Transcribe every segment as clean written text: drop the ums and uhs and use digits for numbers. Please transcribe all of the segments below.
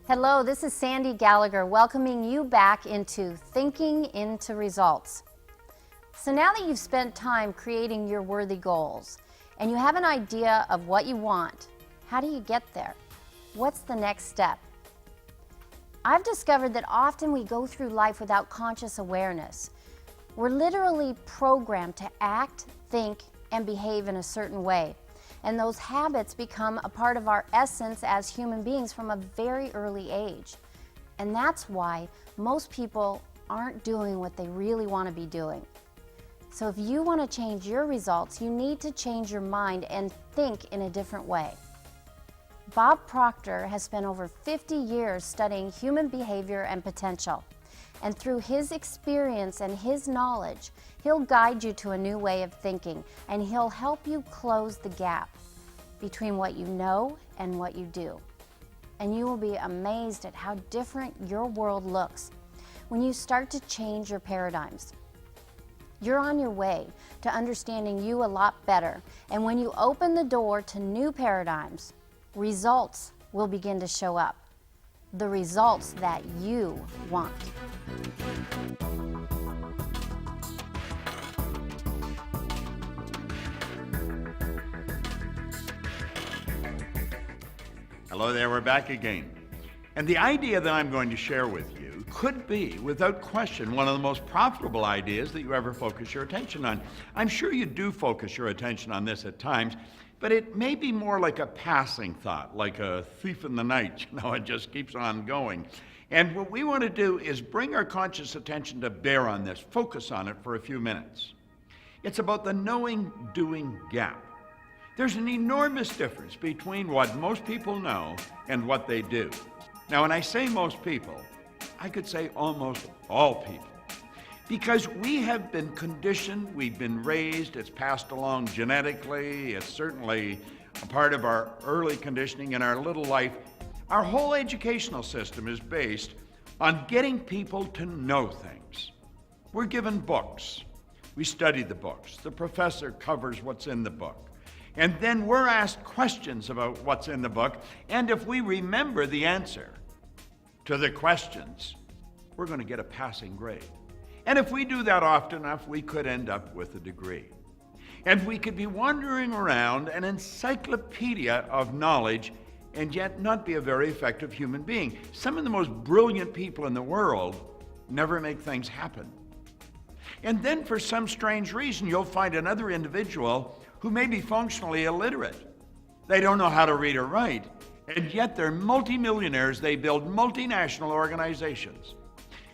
Hello, this is Sandy Gallagher welcoming you back into Thinking into Results. So now that you've spent time creating your worthy goals and you have an idea of what you want, how do you get there? What's the next step? I've discovered that often we go through life without conscious awareness. We're literally programmed to act, think, and behave in a certain way. And those habits become a part of our essence as human beings from a very early age. And that's why most people aren't doing what they really want to be doing. So if you want to change your results, you need to change your mind and think in a different way. Bob Proctor has spent over 50 years studying human behavior and potential. And through his experience and his knowledge, he'll guide you to a new way of thinking, and he'll help you close the gap between what you know and what you do. And you will be amazed at how different your world looks when you start to change your paradigms. You're on your way to understanding you a lot better, and when you open the door to new paradigms, results will begin to show up. The results that you want. Hello there, we're back again. And the idea that I'm going to share with you could be, without question, one of the most profitable ideas that you ever focus your attention on. I'm sure you do focus your attention on this at times, but it may be more like a passing thought, like a thief in the night. It just keeps on going. And what we want to do is bring our conscious attention to bear on this, focus on it for a few minutes. It's about the knowing-doing gap. There's an enormous difference between what most people know and what they do. Now, when I say most people, I could say almost all people. Because we have been conditioned, we've been raised, it's passed along genetically, it's certainly a part of our early conditioning in our little life. Our whole educational system is based on getting people to know things. We're given books. We study the books. The professor covers what's in the book. And then we're asked questions about what's in the book, and if we remember the answer to the questions, we're going to get a passing grade. And if we do that often enough, we could end up with a degree. And we could be wandering around an encyclopedia of knowledge and yet not be a very effective human being. Some of the most brilliant people in the world never make things happen. And then for some strange reason, you'll find another individual who may be functionally illiterate. They don't know how to read or write, and yet they're multimillionaires. They build multinational organizations.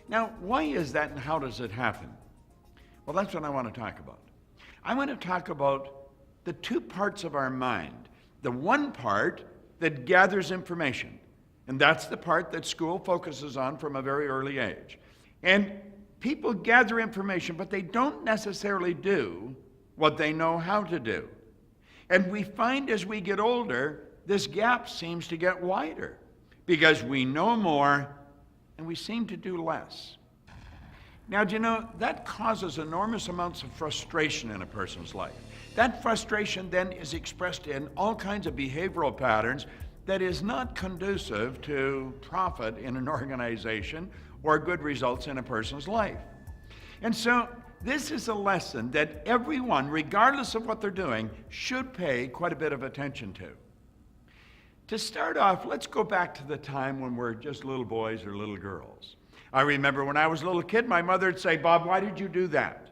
Now, why is that and how does it happen? Well, that's what I want to talk about. I want to talk about the two parts of our mind. The one part that gathers information, and that's the part that school focuses on from a very early age. And people gather information, but they don't necessarily do what they know how to do. And we find as we get older, this gap seems to get wider because we know more and we seem to do less. Now, do you know, that causes enormous amounts of frustration in a person's life. That frustration then is expressed in all kinds of behavioral patterns that is not conducive to profit in an organization or good results in a person's life. And so this is a lesson that everyone, regardless of what they're doing, should pay quite a bit of attention to. To start off, let's go back to the time when we're just little boys or little girls. I remember when I was a little kid, my mother would say, "Bob, why did you do that?"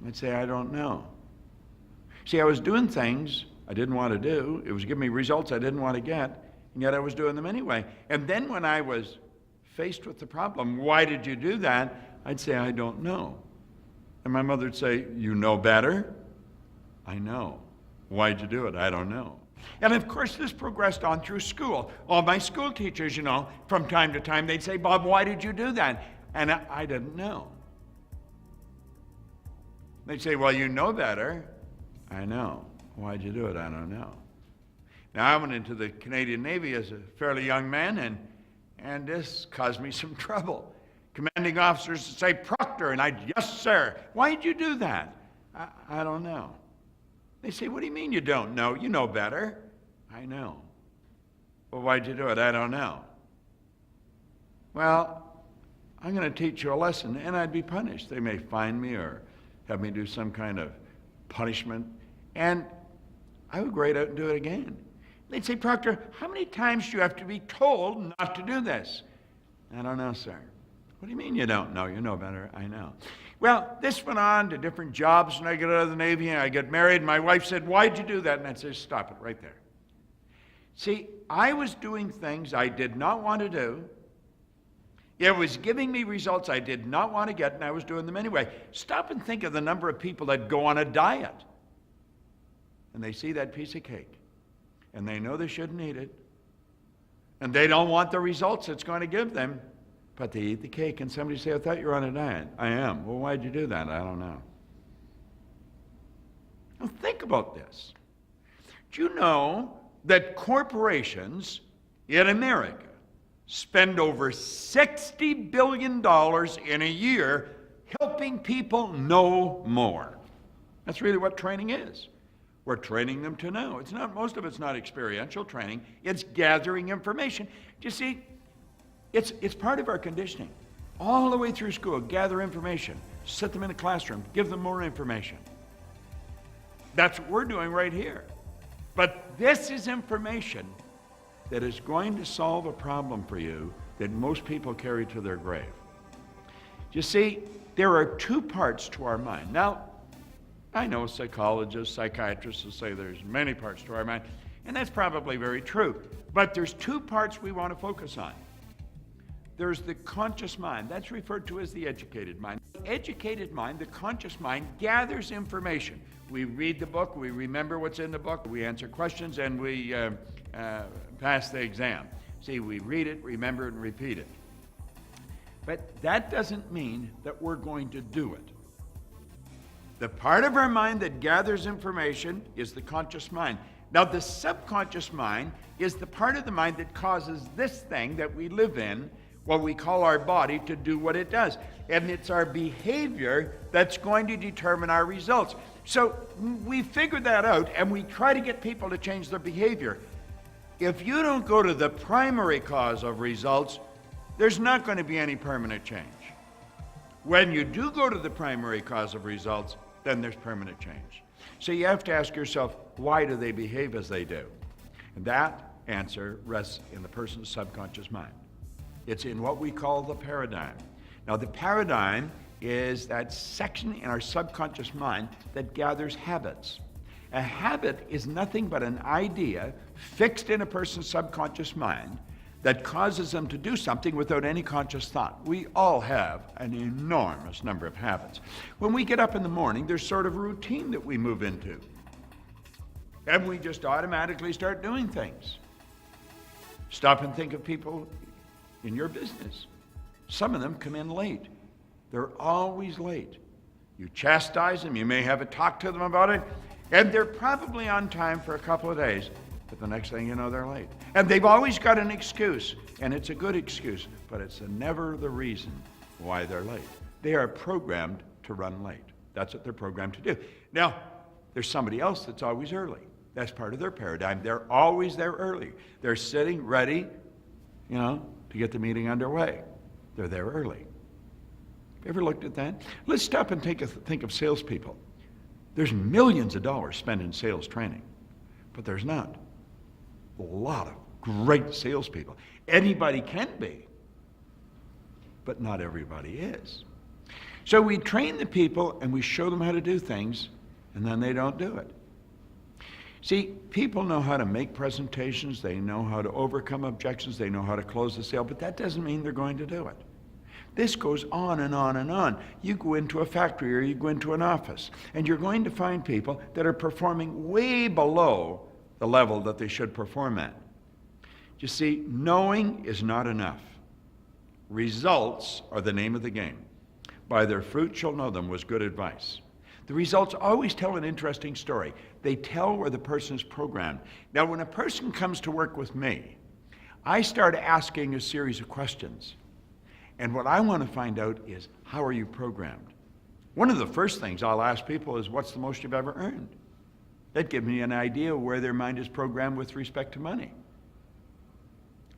I'd say, "I don't know." See, I was doing things I didn't want to do. It was giving me results I didn't want to get, and yet I was doing them anyway. And then when I was faced with the problem, "Why did you do that?" I'd say, "I don't know." And my mother would say, "You know better?" "I know." "Why'd you do it?" "I don't know." And of course, this progressed on through school. All my school teachers, from time to time, they'd say, "Bob, why did you do that?" And I didn't know. They'd say, "Well, you know better." "I know." "Why'd you do it?" "I don't know." Now, I went into the Canadian Navy as a fairly young man, and this caused me some trouble. Commanding officers would say, "Proctor," and I'd, "Yes, sir." "Why'd you do that?" I don't know." They say, "What do you mean you don't know? You know better." "I know." "Well, why'd you do it?" "I don't know." well, I'm going to teach you a lesson, and I'd be punished. They may fine me or have me do some kind of punishment, and I would grade out and do it again. They'd say, Proctor, how many times do you have to be told not to do this? I don't know, sir. What do you mean you don't know? You know better. I know. Well, this went on to different jobs, and I get out of the Navy, and I get married, and my wife said, why'd you do that? And I'd say, stop it right there. See, I was doing things I did not want to do. It was giving me results I did not want to get, and I was doing them anyway. Stop and think of the number of people that go on a diet, and they see that piece of cake, and they know they shouldn't eat it, and they don't want the results it's going to give them, but they eat the cake, and somebody say, I thought you were on a diet. I am. Well, why'd you do that? I don't know. Now think about this. Do you know that corporations in America spend over $60 billion in a year helping people know more? That's really what training is. We're training them to know. It's not, most of it's not experiential training. It's gathering information. Do you see, it's part of our conditioning. All the way through school, gather information, sit them in a classroom, give them more information. That's what we're doing right here. But this is information that is going to solve a problem for you that most people carry to their grave. You see, there are two parts to our mind. Now, I know psychologists, psychiatrists will say there's many parts to our mind, and that's probably very true. But there's two parts we want to focus on. There's the conscious mind. That's referred to as the educated mind. The educated mind, the conscious mind, gathers information. We read the book, we remember what's in the book, we answer questions, and we pass the exam. See, we read it, remember it, and repeat it. But that doesn't mean that we're going to do it. The part of our mind that gathers information is the conscious mind. Now, the subconscious mind is the part of the mind that causes this thing that we live in, what we call our body, to do what it does. And it's our behavior that's going to determine our results. So we figured that out, and we try to get people to change their behavior. If you don't go to the primary cause of results, there's not going to be any permanent change. When you do go to the primary cause of results, then there's permanent change. So you have to ask yourself, why do they behave as they do? And that answer rests in the person's subconscious mind. It's in what we call the paradigm. Now, the paradigm is that section in our subconscious mind that gathers habits. A habit is nothing but an idea fixed in a person's subconscious mind that causes them to do something without any conscious thought. We all have an enormous number of habits. When we get up in the morning, there's sort of a routine that we move into. And we just automatically start doing things. Stop and think of people in your business. Some of them come in late. They're always late. You chastise them, you may have a talk to them about it, and they're probably on time for a couple of days, but the next thing you know, they're late. And they've always got an excuse, and it's a good excuse, but it's never the reason why they're late. They are programmed to run late. That's what they're programmed to do. Now, there's somebody else that's always early. That's part of their paradigm. They're always there early. They're sitting ready, to get the meeting underway. They're there early. Ever looked at that? Let's stop and think of salespeople. There's millions of dollars spent in sales training, but there's not a lot of great salespeople. Anybody can be, but not everybody is. So we train the people and we show them how to do things, and then they don't do it. See, people know how to make presentations, they know how to overcome objections, they know how to close the sale, but that doesn't mean they're going to do it. This goes on and on and on. You go into a factory or you go into an office, and you're going to find people that are performing way below the level that they should perform at. You see, knowing is not enough. Results are the name of the game. By their fruit you'll know them was good advice. The results always tell an interesting story. They tell where the person is programmed. Now, when a person comes to work with me, I start asking a series of questions. And what I want to find out is, how are you programmed? One of the first things I'll ask people is, what's the most you've ever earned? That gives me an idea of where their mind is programmed with respect to money.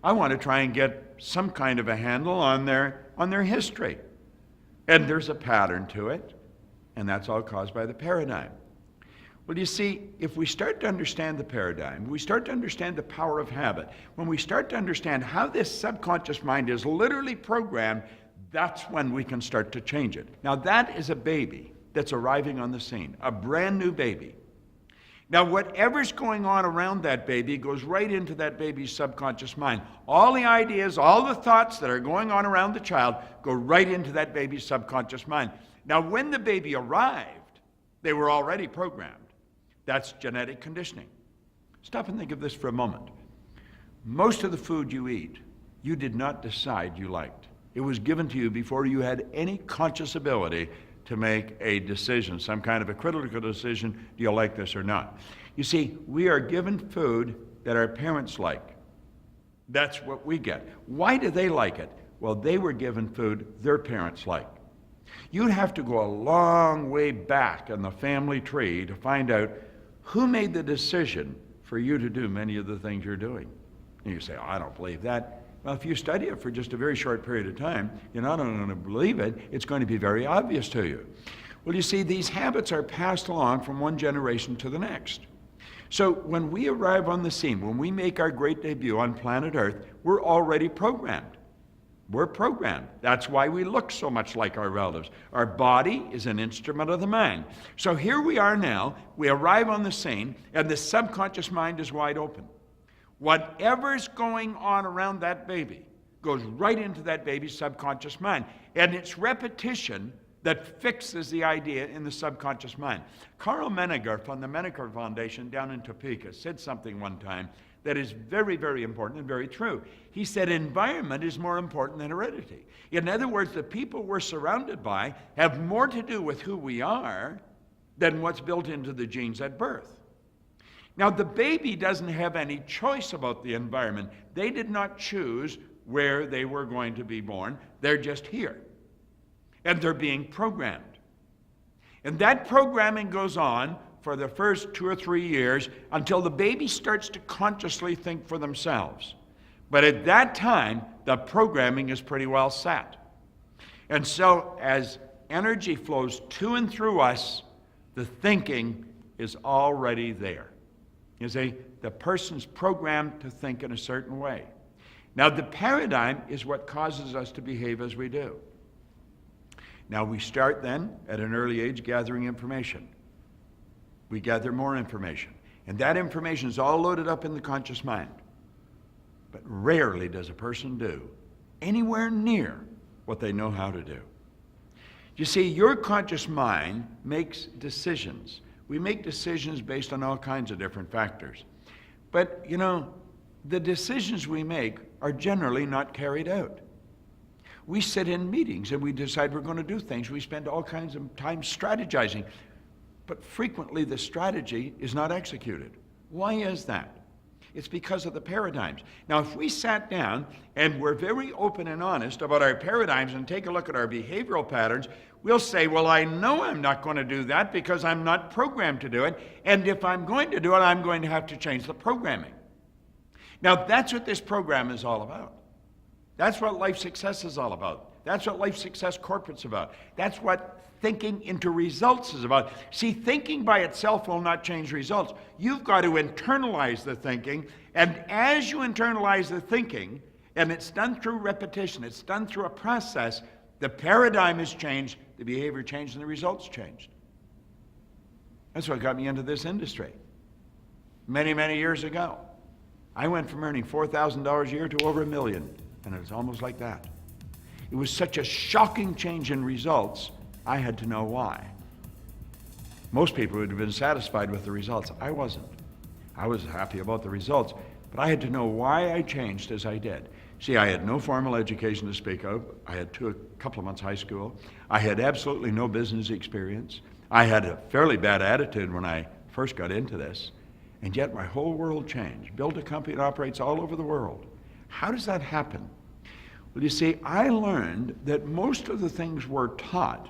I want to try and get some kind of a handle on their history. And there's a pattern to it, and that's all caused by the paradigm. Well, you see, if we start to understand the paradigm, we start to understand the power of habit, when we start to understand how this subconscious mind is literally programmed, that's when we can start to change it. Now, that is a baby that's arriving on the scene, a brand new baby. Now, whatever's going on around that baby goes right into that baby's subconscious mind. All the ideas, all the thoughts that are going on around the child go right into that baby's subconscious mind. Now, when the baby arrived, they were already programmed. That's genetic conditioning. Stop and think of this for a moment. Most of the food you eat, you did not decide you liked. It was given to you before you had any conscious ability to make a decision, some kind of a critical decision, do you like this or not? You see, we are given food that our parents like. That's what we get. Why do they like it? Well, they were given food their parents like. You'd have to go a long way back in the family tree to find out who made the decision for you to do many of the things you're doing. And you say, oh, I don't believe that. Well, if you study it for just a very short period of time, you're not only going to believe it, it's going to be very obvious to you. Well, you see, these habits are passed along from one generation to the next. So when we arrive on the scene, when we make our great debut on planet Earth, we're already programmed. We're programmed. That's why we look so much like our relatives. Our body is an instrument of the mind. So here we are now, we arrive on the scene, and the subconscious mind is wide open. Whatever's going on around that baby goes right into that baby's subconscious mind. And it's repetition that fixes the idea in the subconscious mind. Carl Menninger from the Menninger Foundation down in Topeka said something one time that is very, very important and very true. He said environment is more important than heredity. In other words, the people we're surrounded by have more to do with who we are than what's built into the genes at birth. Now, the baby doesn't have any choice about the environment. They did not choose where they were going to be born. They're just here. And they're being programmed. And that programming goes on for the first 2 or 3 years until the baby starts to consciously think for themselves. But at that time, the programming is pretty well set. And so as energy flows to and through us, the thinking is already there. You see, the person's programmed to think in a certain way. Now, the paradigm is what causes us to behave as we do. Now, we start then at an early age gathering information. We gather more information. And that information is all loaded up in the conscious mind. But rarely does a person do anywhere near what they know how to do. You see, your conscious mind makes decisions. We make decisions based on all kinds of different factors. But, you know, the decisions we make are generally not carried out. We sit in meetings and we decide we're going to do things. We spend all kinds of time strategizing. But frequently the strategy is not executed. Why is that? It's because of the paradigms. Now, if we sat down and we're very open and honest about our paradigms and take a look at our behavioral patterns, we'll say, well, I know I'm not going to do that because I'm not programmed to do it. And if I'm going to do it, I'm going to have to change the programming. Now, that's what this program is all about. That's what Life Success is all about. That's what Life Success Corporate's about. That's what Thinking into Results is about. See, thinking by itself will not change results. You've got to internalize the thinking, and as you internalize the thinking, and it's done through repetition, it's done through a process, the paradigm is changed, the behavior changed, and the results changed. That's what got me into this industry. Many, many years ago, I went from earning $4,000 a year to over $1 million, and it was almost like that. It was such a shocking change in results, I had to know why. Most people would have been satisfied with the results. I wasn't. I was happy about the results, but I had to know why I changed as I did. See, I had no formal education to speak of. I had a couple of months high school. I had absolutely no business experience. I had a fairly bad attitude when I first got into this, and yet my whole world changed. Built a company that operates all over the world. How does that happen? Well, you see, I learned that most of the things we're taught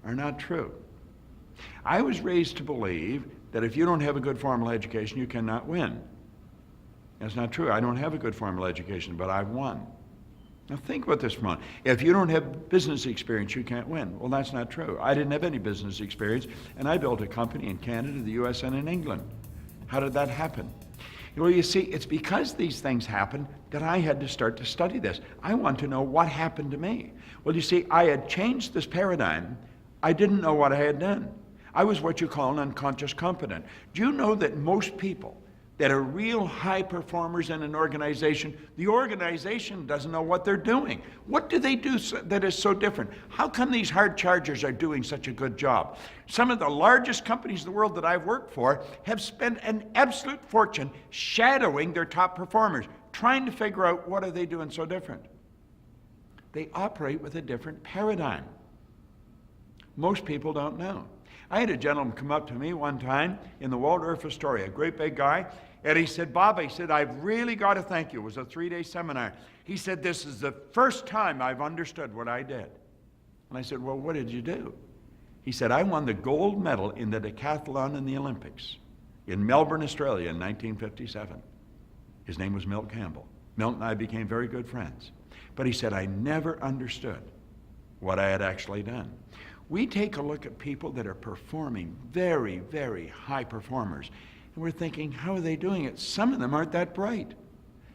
are not true. I was raised to believe that if you don't have a good formal education, you cannot win. That's not true. I don't have a good formal education, but I've won. Now think about this for a moment. If you don't have business experience, you can't win. Well, that's not true. I didn't have any business experience, and I built a company in Canada, the US, and in England. How did that happen? Well, you see, it's because these things happened that I had to start to study this. I want to know what happened to me. Well, you see, I had changed this paradigm. I didn't know what I had done. I was what you call an unconscious competent. Do you know that most people that are real high performers in an organization, the organization doesn't know what they're doing? What do they do that is so different? How come these hard chargers are doing such a good job? Some of the largest companies in the world that I've worked for have spent an absolute fortune shadowing their top performers, trying to figure out what are they doing so different. They operate with a different paradigm. Most people don't know. I had a gentleman come up to me one time in the Waldorf Astoria, a great big guy, and he said, Bob, he said, I've really got to thank you. It was a 3-day seminar. He said, this is the first time I've understood what I did. And I said, well, what did you do? He said, I won the gold medal in the decathlon in the Olympics in Melbourne, Australia in 1957. His name was Milt Campbell. Milt and I became very good friends. But he said, I never understood what I had actually done. We take a look at people that are performing, very, very high performers, and we're thinking, how are they doing it? Some of them aren't that bright.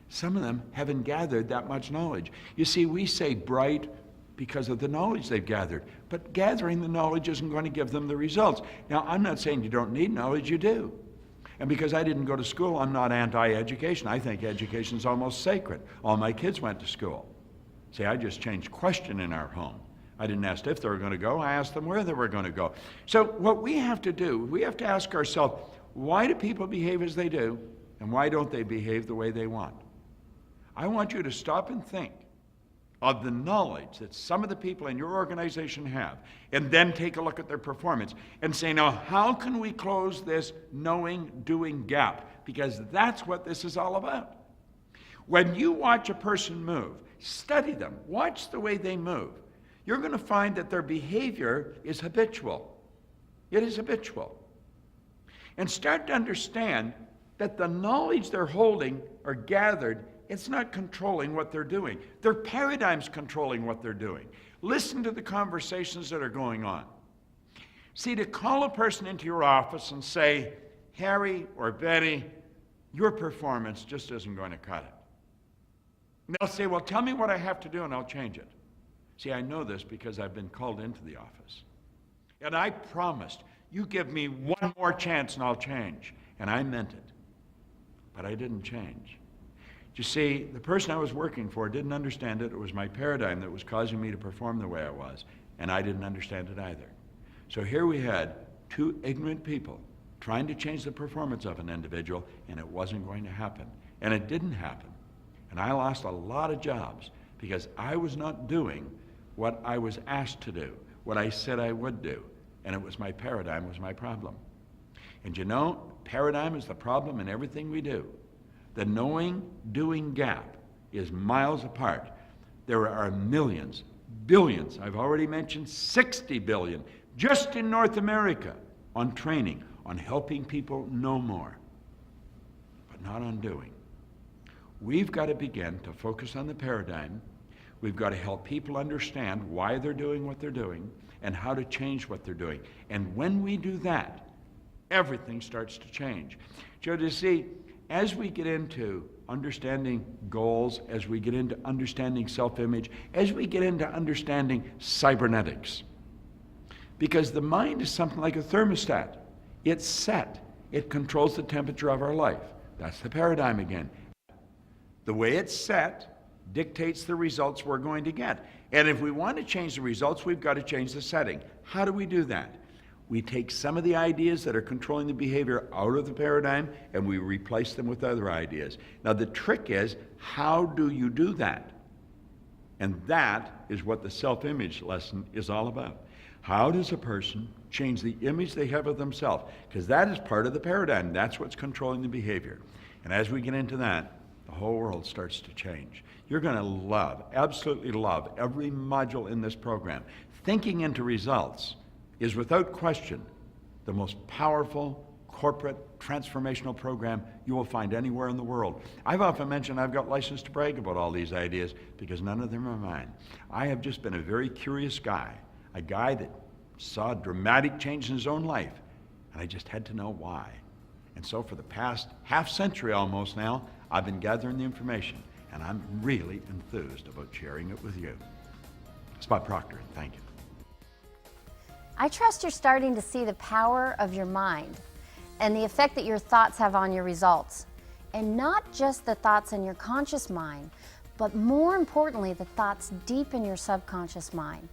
Some of them haven't gathered that much knowledge. You see, we say bright because of the knowledge they've gathered, but gathering the knowledge isn't going to give them the results. Now, I'm not saying you don't need knowledge, you do. And because I didn't go to school, I'm not anti-education. I think education is almost sacred. All my kids went to school. See, I just changed question in our home. I didn't ask if they were going to go, I asked them where they were going to go. So what we have to do, we have to ask ourselves, why do people behave as they do, and why don't they behave the way they want? I want you to stop and think of the knowledge that some of the people in your organization have, and then take a look at their performance and say, now how can we close this knowing-doing gap? Because that's what this is all about. When you watch a person move, study them, watch the way they move, you're going to find that their behavior is habitual. It is habitual. And start to understand that the knowledge they're holding or gathered, it's not controlling what they're doing. Their paradigm's controlling what they're doing. Listen to the conversations that are going on. See, to call a person into your office and say, Harry or Betty, your performance just isn't going to cut it. And they'll say, well, tell me what I have to do and I'll change it. See, I know this because I've been called into the office. And I promised, you give me one more chance and I'll change. And I meant it. But I didn't change. You see, the person I was working for didn't understand it. It was my paradigm that was causing me to perform the way I was. And I didn't understand it either. So here we had two ignorant people trying to change the performance of an individual, and it wasn't going to happen. And it didn't happen. And I lost a lot of jobs because I was not doing what I was asked to do, what I said I would do. And it was my paradigm was my problem. And you know, paradigm is the problem in everything we do. The knowing-doing gap is miles apart. There are millions, billions, I've already mentioned 60 billion, just in North America, on training, on helping people know more, but not on doing. We've got to begin to focus on the paradigm. We've got to help people understand why they're doing what they're doing and how to change what they're doing. And when we do that, everything starts to change. So you see, as we get into understanding goals, as we get into understanding self-image, as we get into understanding cybernetics, because the mind is something like a thermostat. It's set. It controls the temperature of our life. That's the paradigm again. The way it's set dictates the results we're going to get. And if we want to change the results, we've got to change the setting. How do we do that? We take some of the ideas that are controlling the behavior out of the paradigm and we replace them with other ideas. Now the trick is, how do you do that? And that is what the self-image lesson is all about. How does a person change the image they have of themselves? Because that is part of the paradigm. That's what's controlling the behavior. And as we get into that, the whole world starts to change. You're going to love, absolutely love, every module in this program. Thinking into results is without question the most powerful corporate transformational program you will find anywhere in the world. I've often mentioned I've got license to brag about all these ideas because none of them are mine. I have just been a very curious guy, a guy that saw dramatic change in his own life, and I just had to know why. And so for the past half-century almost now, I've been gathering the information, and I'm really enthused about sharing it with you. Spot Proctor, thank you. I trust you're starting to see the power of your mind and the effect that your thoughts have on your results. And not just the thoughts in your conscious mind, but more importantly, the thoughts deep in your subconscious mind.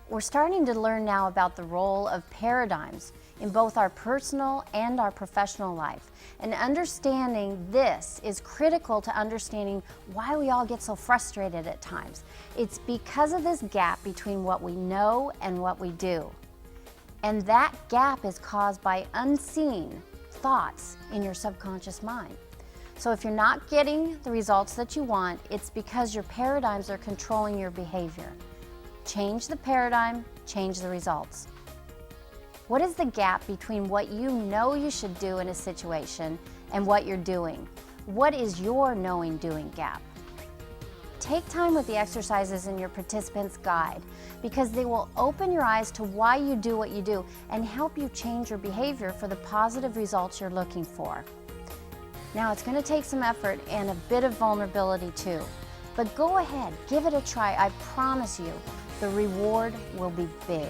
We're starting to learn now about the role of paradigms in both our personal and our professional life. And understanding this is critical to understanding why we all get so frustrated at times. It's because of this gap between what we know and what we do. And that gap is caused by unseen thoughts in your subconscious mind. So if you're not getting the results that you want, it's because your paradigms are controlling your behavior. Change the paradigm, change the results. What is the gap between what you know you should do in a situation and what you're doing? What is your knowing-doing gap? Take time with the exercises in your participants' guide because they will open your eyes to why you do what you do and help you change your behavior for the positive results you're looking for. Now, it's going to take some effort and a bit of vulnerability too, but go ahead, give it a try. I promise you, the reward will be big.